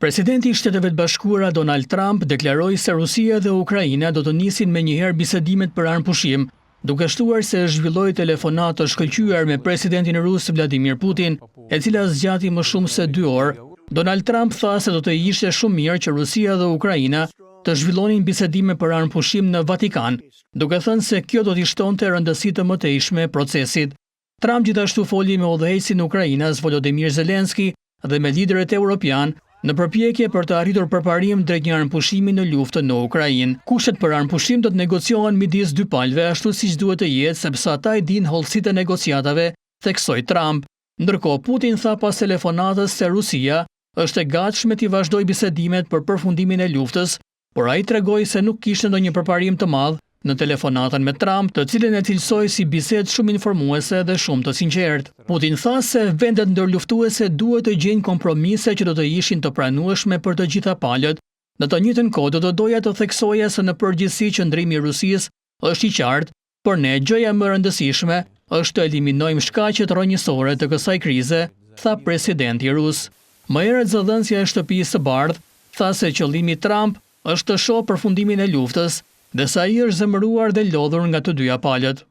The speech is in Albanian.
Presidenti i Shteteve të Bashkuara Donald Trump deklaroi se Rusia dhe Ukraina do të nisin menjëherë bisedimet për armëpushim, duke shtuar se zhvilloi telefonat të shkëlqyer me presidentin rus Vladimir Putin, e cila zgjati më shumë se 2 orë. Donald Trump tha se do të ishte shumë mirë që Rusia dhe Ukraina të zhvillonin bisedime për armëpushim në Vatikan, duke thënë se kjo do t'i shtonte rëndësi të mëtejshme procesit. Trump gjithashtu foli me udhëheqësin e Ukrainës Volodymyr Zelensky dhe me liderët evropian në përpjekje për të arritur përparim drejt një armëpushimi në luftën në Ukrainë. Kushtet për armëpushim do të negociohen midis dy palëve ashtu siç duhet të jetë, sepse ata i dinë hollësitë e negociatave, theksoi Trump. Ndërkohë Putin tha pas telefonatës se Rusia është e gatshme të vazhdojë bisedimet për përfundimin e luftës, por ai tregoi se nuk kishte ndonjë përparim të madh në telefonatën me Trump, të cilën e cilësoi si bisedë shumë informuese dhe shumë të sinqertë. Putin tha se vendet ndërluftuese duhet të gjejnë kompromise që do të ishin të pranueshme për të gjitha palët. Në të njëjtën kohë do të doja të theksoja se në përgjithësi qëndrimi i Rusisë është i qartë, por ne gjëja më e rëndësishme është të eliminojmë shkaqet rrënjësore të kësaj krize, tha presidenti rus. Më herët zëdhënësja e Shtëpisë së Bardhë tha se qëllimi i Trump është të shohë përfundimin e luftës, dhe sa ai është zemëruar dhe lodhur nga të dyja palët.